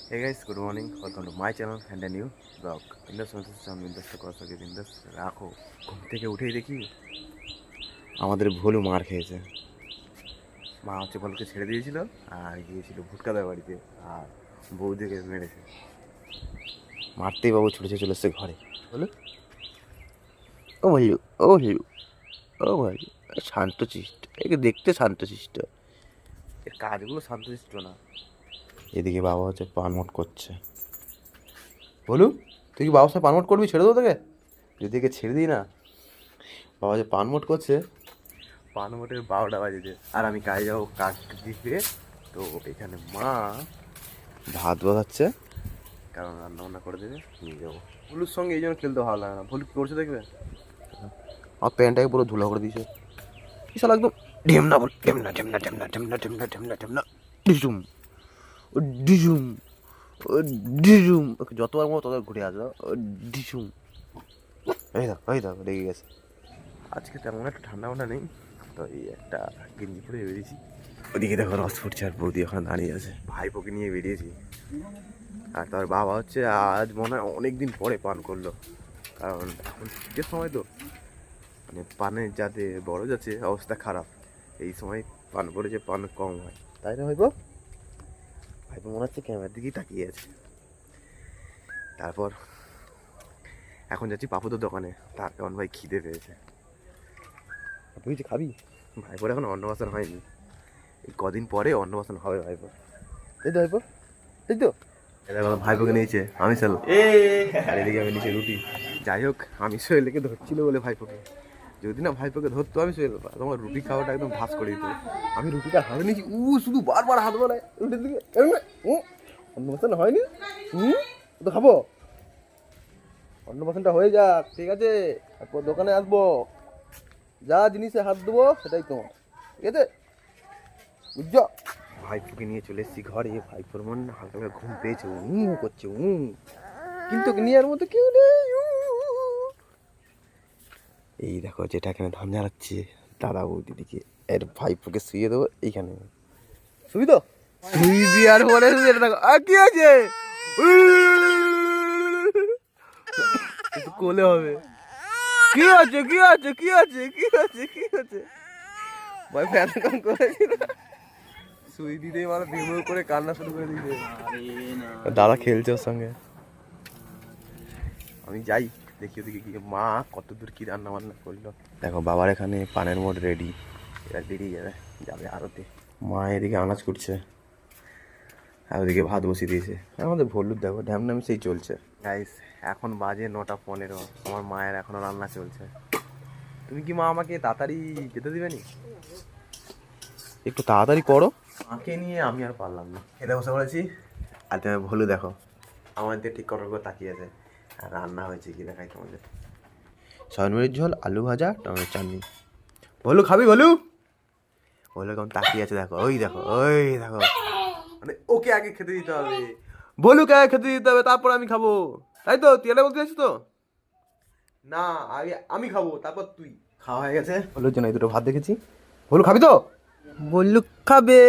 Hey guys, good morning. Welcome to my channel and a new vlog. Indus আমি ইন্দাস কথা কি ইন্দাস রাখো। ঘুম থেকে উঠেই দেখি আমাদের ভোলু মার খেয়েছে। মা হচ্ছে ভোলুকে ছেড়ে দিয়েছিল আর গিয়েছিল ভুটকাদার বাড়িতে আর বৌদিকে মেরেছে। মারতেই বাবু ছুটে চলে এসছে ঘরে। বলো ও ভলু ও ভলু ও ভলু শান্তশিষ্ট, একে দেখতে শান্তশিষ্ট, এর কাজগুলো শান্তশিষ্ট না। এদিকে বাবা হচ্ছে পানমট করছে। বলু তুই কি বাবার সাথে পানমট করবি? ছেড়ে দেবো তোকে যদি একে ছেড়ে দিই না। বাবা যে পানমট করছে, পানমটের 12টা বাজেছে আর আমি কাজে যাবো কাজ দিতে। তো এখানে মা ভাত বসাচ্ছে, কারণ রান্না বান্না করে দেবে, নিয়ে যাবো। ভুলুর সঙ্গে এই জন্য খেলতে ভালো লাগে না। ভুলু কী করছে দেখবে, আমার প্যান্টটাকে পুরো ধুলা করে দিয়েছে। বিশাল একদম ঢেমনা বল, ঢেমনা ঢেমনা ঢেমনা ঢেমনা ঢেমনা ঢেমনা ঢেমনা ডিজুম ও ডিজুম ও ডিজুম। ওকে যতবার মতো ততবার ঘুরে আসবে ও ডিজুম। এই দাও লেগে গেছে। আজকে তেমন একটা ঠান্ডা মান্ডা নেই, তো এই একটা গেঞ্জি পরে বেরিয়েছি। ওদিকে দেখো রস ফুটছে আর বৌদি ওখানে দাঁড়িয়ে আছে। ভাইপোকে নিয়ে বেরিয়েছি। আর তার বাবা হচ্ছে আজ মনে হয় অনেক দিন পরে পান করলো, কারণ এখন শীতের সময় তো মানে পানের যাতে বড় যাচ্ছে অবস্থা খারাপ। এই সময় পান করেছে, পান কম হয়, তাই না ভাইপো? ভাইপো মনে হচ্ছে ক্যামেরার দিকেই তাকিয়ে আছে। তারপর এখন যাচ্ছি পাপুদের দোকানে, তার কারণ ভাই খিদে পেয়েছে। তুই যে খাবি? ভাইপোর এখন অন্নপ্রাশন হয়নি, এই কদিন পরে অন্নপ্রাশন হবে ভাইপোর। তাই তো ভাইপো, তাই তো? ভাইপোকে নিয়েছে আমি চাল, আর এদিকে আমি নিচে রুটি। যাই হোক, আমি সোহেলকে ধরছিল বলে ভাইপোকে, যদি না ভাইপোকে ধরতো আমি সোহেল তোমার রুটি খাওয়াটা একদম ভাস করে দিত। আমি রুটিটা হাতে নিয়েছি, শুধু বারবার হাত বাড়ায় রুটির দিকে। অন্নপ্রাশন হয়নি, তো খাবো। অন্নপ্রাশনটা হয়ে যাক, ঠিক আছে, তারপর দোকানে আসবো, যা জিনিসে হাত দেবো সেটাই তোমার, ঠিক আছে, বুঝছো? ভাইপোকে নিয়ে চলে এসেছি ঘরে। ভাইপোর মন হালকা হালকা ঘুম পেয়েছে, করছে কিন্তু নেওয়ার মতো কেউ নেই। এই দেখো যেটা এখানে ধান জ্বালাচ্ছে দাদা বৌদি দিকে, এর ভাইপোকে শুয়ে দেবো এইখানে। শুই তো শুই দেওয়ার পরে কি আছে কোলে হবে। কি আছে কি আছে কি আছে কি আছে কি আছে ভাই ফ্যান কাম করেছিল, শুই দিতেই মানে ভেমো করে কান্না শুরু করে দিতে। দাদা খেলছে ওর সঙ্গে। আমি যাই দেখি ওদিকে কি মা কত দূর কি রান্না বান্না করলো। দেখো বাবার এখানে পানের মোট রেডি, এবার বেরিয়ে যাবে, যাবে আরতে। মা এদিকে আনাজ করছে আর ওদিকে ভাত বসিয়ে দিয়েছে। আমাদের ভল্লুর দেখো ঢ্যামনামি সেই চলছে। গাইস এখন বাজে 9:15, আমার মায়ের এখনো রান্না চলছে। তুমি কি মা আমাকে তাড়াতাড়ি যেতে দিবে নি? একটু তাড়াতাড়ি করো। মাকে নিয়ে আমি আর পারলাম না, খেতে বসে পড়েছি। আর তুমি ভুলু দেখো আমার দিয়ে ঠিক করার করে তাকিয়ে আছে। আর রান্না হয়েছে কি দেখাই তোমাদের, সয়াবিনের ঝোল, আলু ভাজা, টমেটো চাটনি। ভলু খাবি? ভলু ভলু কেমন তাকিয়ে আছে দেখো, ওই দেখো মানে ওকে আগে খেতে দিতে হবে, ভলুকে আগে খেতে দিতে হবে, তারপর আমি খাবো, তাই তো? তুই বলতে চাইছিস তো? না, আগে আমি খাবো তারপর তুই। খাওয়া হয়ে গেছে, ভলুর জন্য এই দুটো ভাত দেখেছি। ভলু খাবি তো? ভলু খাবে।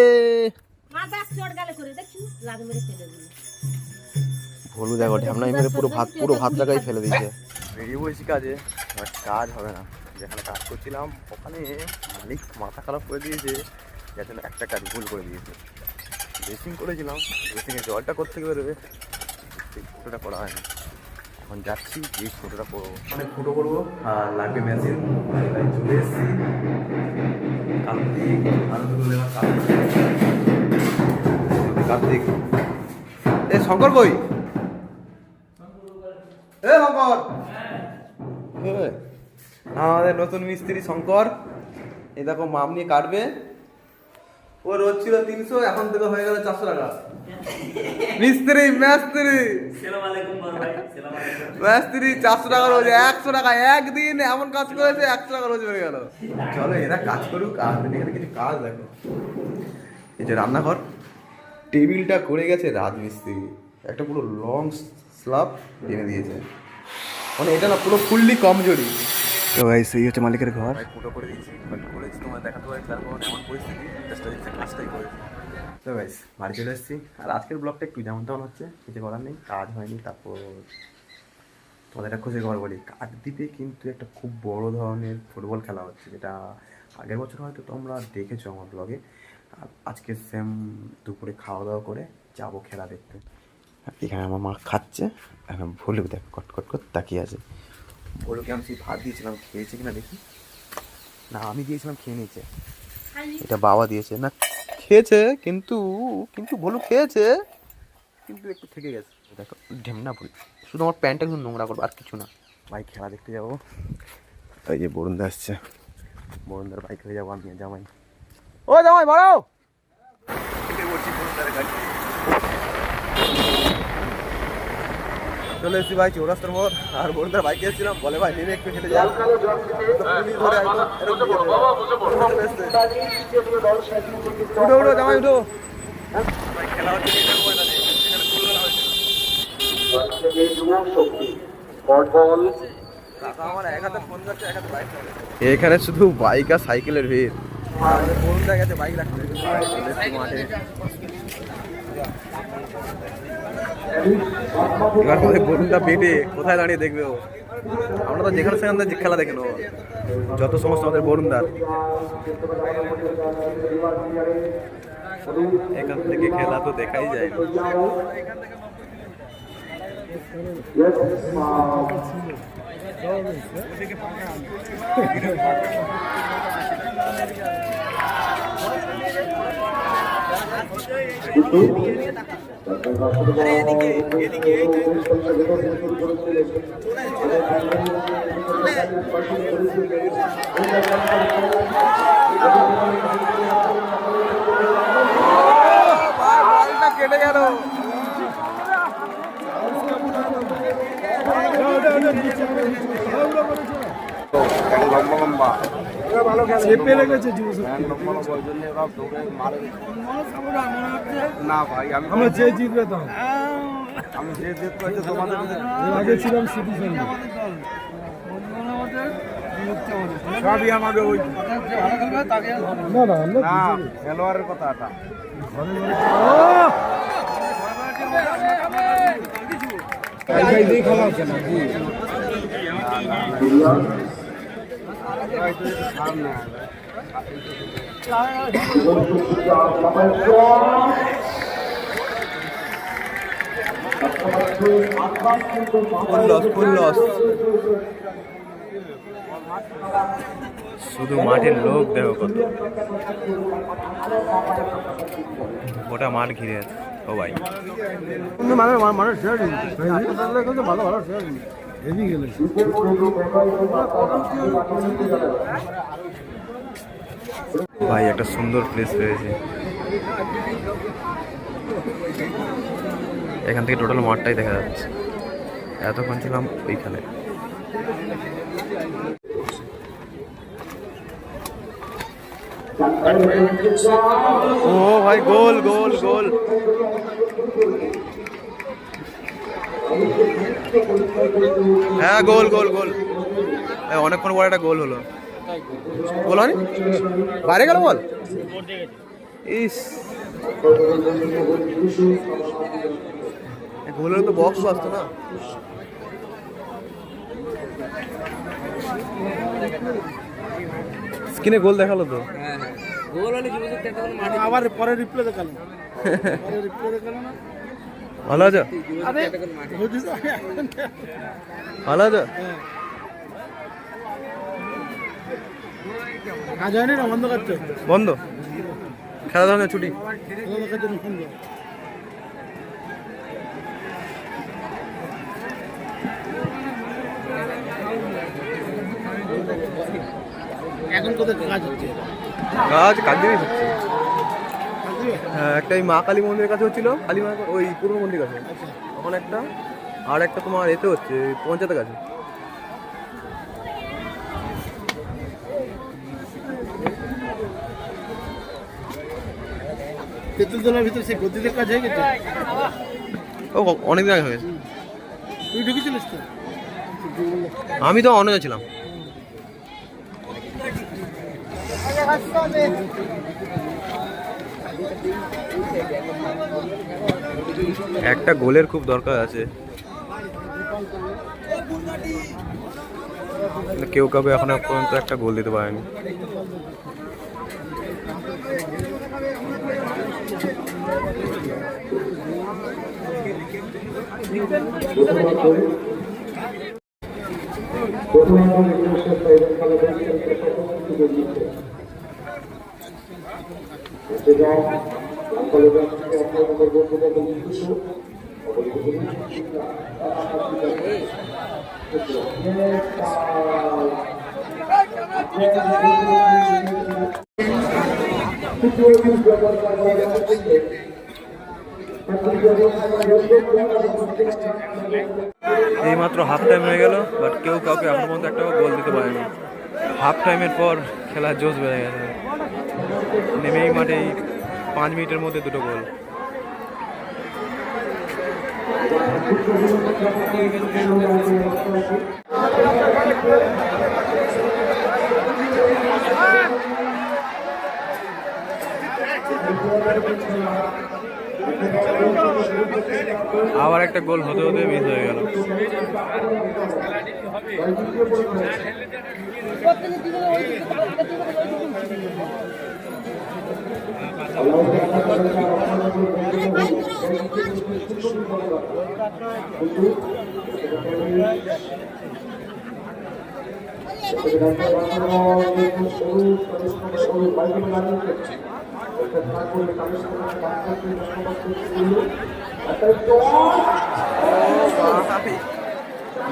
ভলু দেখো ঢ্যামনাই মেরে পুরো ভাত টাকাই ফেলে দিয়েছে। বেরিয়ে বলছি কাজে, আর কাজ হবে না। যেখানে কাজ করছিলাম ওখানে মালিক মাথা খারাপ করে দিয়েছে, যার জন্য একটা কাজ ভুল করে দিয়েছে। ড্রেসিং করেছিলাম, ড্রেসিংয়ে জলটা করতে বেরোবে, সেই ফটোটা করা হয়নি। এখন যাচ্ছি এই ফটোটা করবো, মানে ফটো করবো আর লাগবে মেশিন। তাই চলে এসেছি কার্তিক। এ শঙ্কর কই? এ শঙ্কর, আমাদের নতুন মিস্ত্রি শঙ্কর। এই দেখো মাপ নিয়ে কাটবে। ও রোজ ছিল 300, এখন থেকে হয়ে গেল 400 টাকা। মিস্ত্রি মিস্ত্রি 400 টাকা রোজ, 100 টাকা একদিন এমন কাজ করেছে, 100 টাকা রোজ হয়ে গেল। চলো এরা কাজ করুক, আর এখানে কিছু কাজ দেখো। এই যে রান্নাঘর, টেবিলটা করে গেছে রাজমিস্ত্রি, একটা পুরো লং স্ল্যাব টেনে দিয়েছে, মানে এটা না পুরো ফুললি কমজোরি। তো গাইস এই হচ্ছে মালিকের ঘর। ফুটো করে দিয়েছি, বাট করেছি তোমার দেখাতে পারি, তারপর এমন পরিস্থিতি কাজটাই করেছি। তো গাইস বাড়ি চলে এসেছি। আর আজকের ব্লগটা একটু যেমন তেমন হচ্ছে, কিছু করার নেই, কাজ হয়নি। তারপর তোমাদের একটা খুশি খবর বলি, কাকদ্বীপে কিন্তু একটা খুব বড় ধরনের ফুটবল খেলা হচ্ছে, যেটা আগের বছর হয়তো তোমরা দেখেছো আমার ব্লগে। আর আজকে সেম দুপুরে খাওয়া দাওয়া করে যাবো খেলা দেখতে। এখানে আমার মা খাচ্ছে, এখন ভুলুক দেখ কট কট কট তাকিয়ে আছে। ভুলুকে আমি সেই ভাত দিয়েছিলাম, খেয়েছে কিনা দেখি। না, আমি দিয়েছিলাম, খেয়ে নিয়েছে। এটা বাবা দিয়েছে না, খেয়েছে কিন্তু কিন্তু ভুলু খেয়েছে, কিন্তু একটু থেকে গেছে। দেখো ঢেমনা ভুল, শুধু আমার প্যান্টটা একটু নোংরা করবো আর কিছু না। ভাই খেলা দেখতে যাবো। এই যে বরুণদা আসছে, বরুণদার বাইক হয়ে যাবো আমি জামাই। ও জামাই বাড়াও, চলে এসেছি ভাই চৌরাস্তার মোড়। আর বরুণদার বাইকে এসেছিলাম, বলে ভাই নেমে একটু হেঁটে যাও। উঠো উঠো জামাই উঠো। খেলা হচ্ছে এখানে শুধু বাইক আর সাইকেলের ভিড়। বরুণদা গেছে বাইক রাখতে মাঠে। এবার বরুণদা পেটে কোথায় দাঁড়িয়ে দেখবে ও? আমরা তো যেখানে সেখানে খেলা দেখে নেবো, যত সমস্ত আমাদের বরুণদার। এখান থেকে খেলা তো দেখাই যায় না। কেটে গেল। লম্বা চেপে লেগেছে না ভাই। আমরা যে জিতবে তো, আমি যে জিতবো তোমাদের আগে ছিলাম সিটি সঙ্গে সবই আমাদের ওই না খেলোয়াড়ের কথাটা। খেলা হচ্ছে না শুধু মাঠের লোক দেখো কত, গোটা মাঠ ঘিরে আছে। ও ভাই ভাই একটা সুন্দর প্লেস পেয়েছি। এখান থেকে টোটাল মাঠটাই দেখা যাচ্ছে। এতক্ষণ ছিলাম ওইখানে। ও ভাই গোল গোল গোল। হ্যাঁ গোল গোল গোল, অনেকক্ষণ পরে একটা গোল হলো। গোল হয়নি, বাইরে গেল বল। ইস গোল হলে তো বক্স আসতো না। স্ক্রিনে গোল দেখালো তো। গোল হলে আবার পরে রিপ্লে দেখালো। ভালো আছো? ভালো আছো? কাজ হয়নি না, বন্ধ করছো? বন্ধ, খেলা ধরনের ছুটি। এখন কোথায় কাজ হচ্ছে? কাকদ্বীপে হচ্ছে। হ্যাঁ, একটা এই মা কালী মন্দিরের কাছে হচ্ছিল, কালী মা ওই পুরনো মন্দির কাছে। তখন একটা, আর একটা তোমার এতে হচ্ছে পঞ্চায়েতের কাছে। তেঁতুলতলার ভিতরে সেই গদিদের কাজ হয়ে গেছে। ও অনেকদিন আগে হয়ে গেছে। তুই ঢুকেছিলিস তো? আমি তো অনেক ছিলাম। একটা গোলের খুব দরকার আছে, কিন্তু কেউ কাউকে এখনো পর্যন্ত একটা গোল দিতে পারেনি। এইমাত্র হাফ টাইম হয়ে গেল, বাট কেউ কাউকে এখনো পর্যন্ত একটা গোল দিতে পারেনি। হাফ টাইমের পর খেলার জোশ বেড়ে গেছে, নেমেই মাঠে 5 মিনিটের মধ্যে 2টো গোল। আবার একটা গোল হতে হতে মিস হয়ে গেল।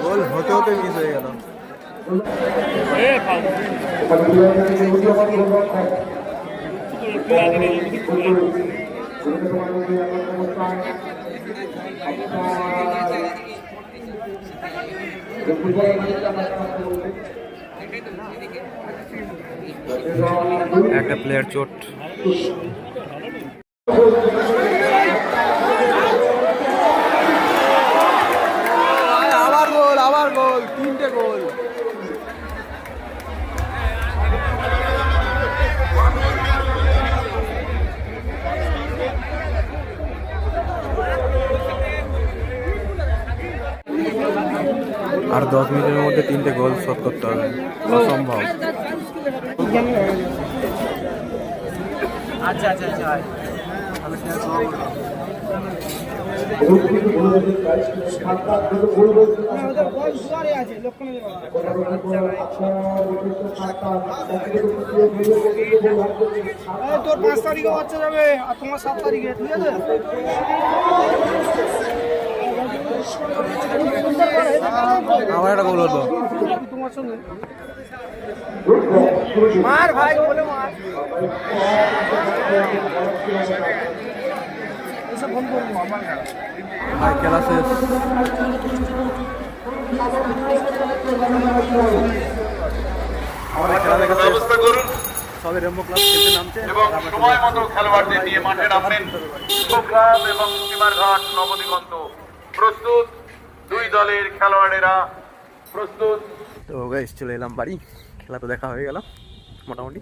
গোল হতে হতে মিস হয়ে গেল। একটা প্লেয়ার চোট। আবার গোল 3টে গোল। আর 10 মিনিটের মধ্যে 3টে গোল শোধ করতে হবে, অসম্ভব। আচ্ছা আচ্ছা আচ্ছা তোর 5 তারিখে বাচ্চা যাবে আর তোমার 7 তারিখে, ঠিক আছে? আমার একটা গোল হতো তোমার সঙ্গে, মার ভাই বলে মার। ভাই খেলা শেষ। আমাদের খেলা দেখা ব্যবস্থা করুন, সবাই রেমবো ক্লাব খেলতে নামছে এবং সময় মতো খেলোয়াড়দের নিয়ে মাঠে নামবেন। ক্লাব এবং সীমারঘাট নবদিগন্ত প্রস্তুত, 2 দলের খেলোয়াড়েরা প্রস্তুত। তো গাইস চলে এলাম বাড়ি, খেলা তো দেখা হয়ে গেল মোটামুটি।